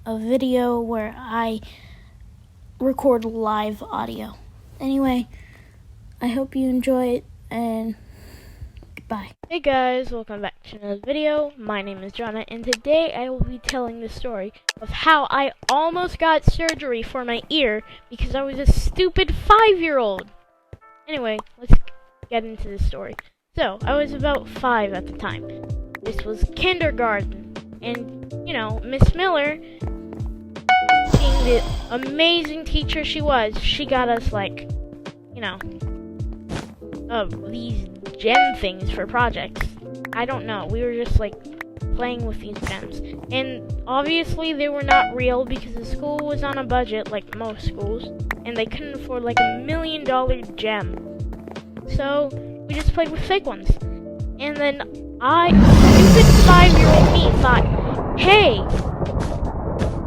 a video where I record live audio. Anyway, I hope you enjoy it, and goodbye. Hey guys, welcome back to another video. My name is Jonna, and today I will be telling the story of how I almost got surgery for my ear because I was a stupid 5-year-old. Anyway, let's get into the story. So, I was about 5 at the time. This was kindergarten, and, Miss Miller, being the amazing teacher she was, she got us, these gem things for projects. I don't know, we were just, playing with these gems. And, obviously, they were not real because the school was on a budget, like most schools, and they couldn't afford, $1 million gem. So, we just played with fake ones. And then stupid 5-year-old me thought, hey,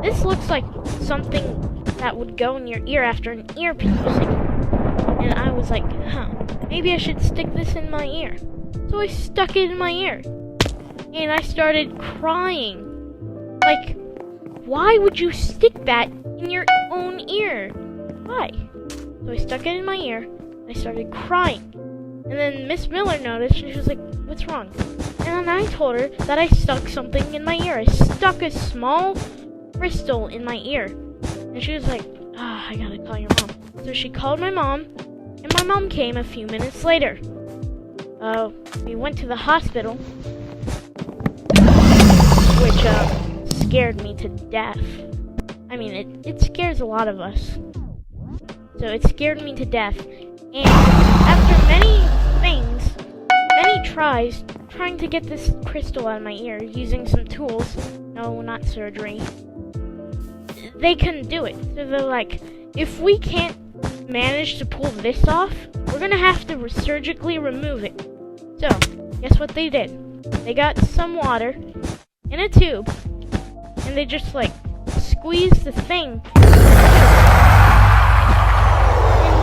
this looks like something that would go in your ear after an ear piercing. And I was like, maybe I should stick this in my ear. So I stuck it in my ear. And I started crying. Why would you stick that in your own ear? Why? So I stuck it in my ear. I started crying. And then Miss Miller noticed, and she was like, what's wrong? And then I told her that I stuck something in my ear. I stuck a small crystal in my ear. And she was like, I gotta call your mom. So she called my mom, and my mom came a few minutes later. We went to the hospital, which scared me to death. I mean, it scares a lot of us. So it scared me to death. And after many tries, trying to get this crystal out of my ear using some tools, no, not surgery, they couldn't do it. So they're like, if we can't manage to pull this off, we're gonna have to surgically remove it. So, guess what they did? They got some water in a tube, and they just squeezed the thing, and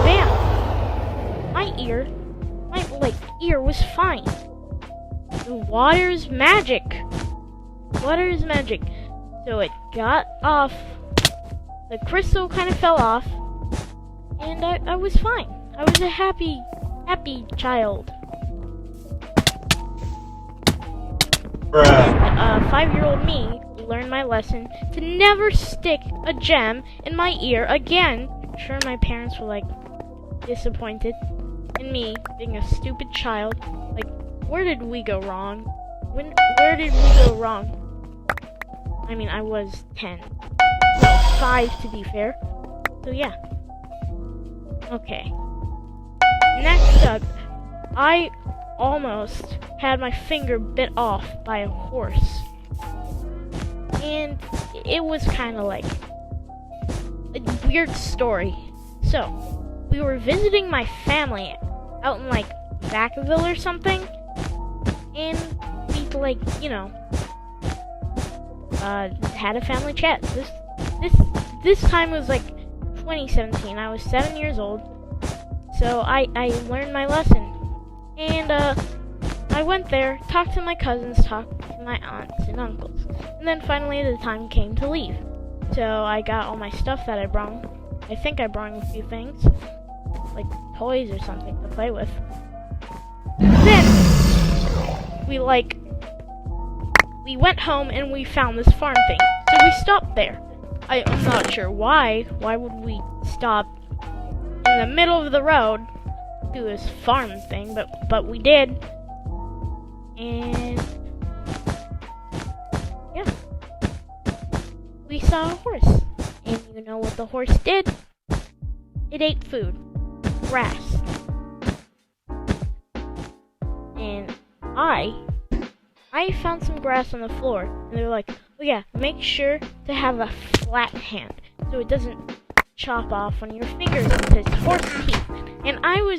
bam! My ear was fine. The water's magic. Water is magic. So it got off. The crystal kind of fell off. And I was fine. I was a happy child. And 5-year-old me learned my lesson to never stick a gem in my ear again. I'm sure my parents were disappointed in me being a stupid child. Where did we go wrong? Where did we go wrong? I mean, I was 10. No, 5 to be fair. So yeah. Okay. Next up, I almost had my finger bit off by a horse. And it was kind of a weird story. So, we were visiting my family out in Vacaville or something, and we had a family chat. This time was 2017. I was 7 years old, so I learned my lesson, and I went there, talked to my cousins, talked to my aunts and uncles, and then finally the time came to leave. So I got all my stuff that I brought. I think I brought a few things, like toys or something to play with. Then we went home and we found this farm thing. So we stopped there. I'm not sure why. Why would we stop in the middle of the road to do this farm thing? But we did. And yeah, we saw a horse. And you know what the horse did? It ate food. Grass. And I found some grass on the floor, and they're like, oh yeah, make sure to have a flat hand so it doesn't chop off on your fingers with its horse teeth. And I was,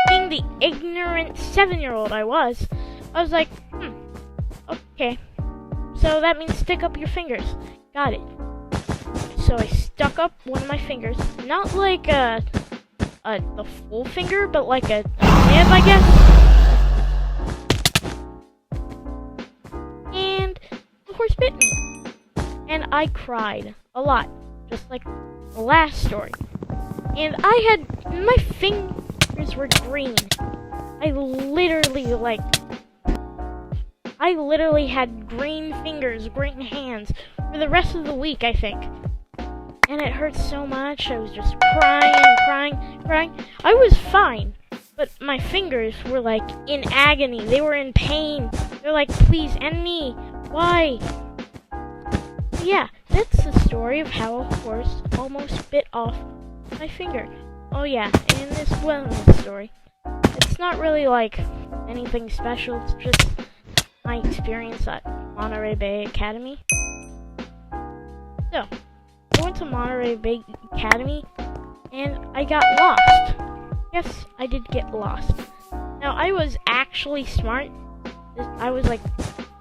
being the ignorant 7-year-old I was like, okay, so that means stick up your fingers. Got it. So I stuck up one of my fingers, not a full finger, but a nib, I guess. And the horse bit me. And I cried a lot, just like the last story. And my fingers were green. I literally had green fingers, green hands for the rest of the week, I think. And it hurt so much. I was just crying and crying. I was fine, but my fingers were like in agony. They were in pain. They're like, please end me. Why? Yeah, that's the story of how a horse almost bit off my finger. Oh yeah, and this wellness story. It's not really like anything special. It's just my experience at Monterey Bay Academy. So, I went to Monterey Bay Academy and I got lost. Yes, I did get lost. Now, I was actually smart. I was like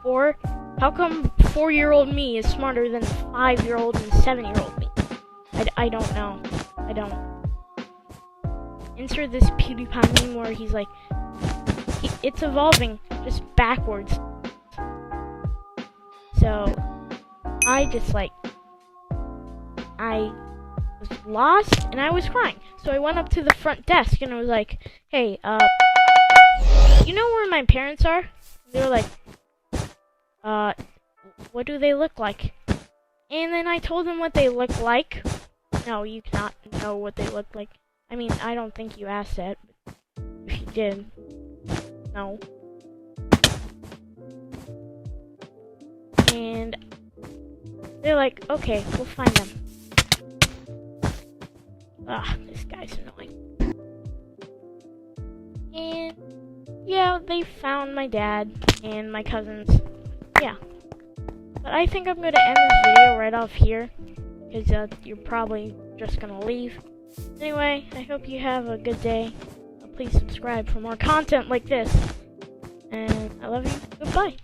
4. How come 4-year-old me is smarter than 5-year-old and 7-year-old me? I don't know. I don't. Insert this PewDiePie meme where he's like, it's evolving just backwards. So, I was lost and I was crying. So I went up to the front desk and I was like, hey, you know where my parents are? They were like, what do they look like? And then I told them what they look like. No, you cannot know what they look like. I mean, I don't think you asked that, but if you did, no. And they're like, okay, we'll find them. This guy's annoying. And yeah, they found my dad and my cousins. Yeah. But I think I'm going to end this video right off here, because you're probably just going to leave. Anyway, I hope you have a good day. Please subscribe for more content like this. And I love you. Goodbye.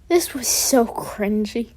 This was so cringy.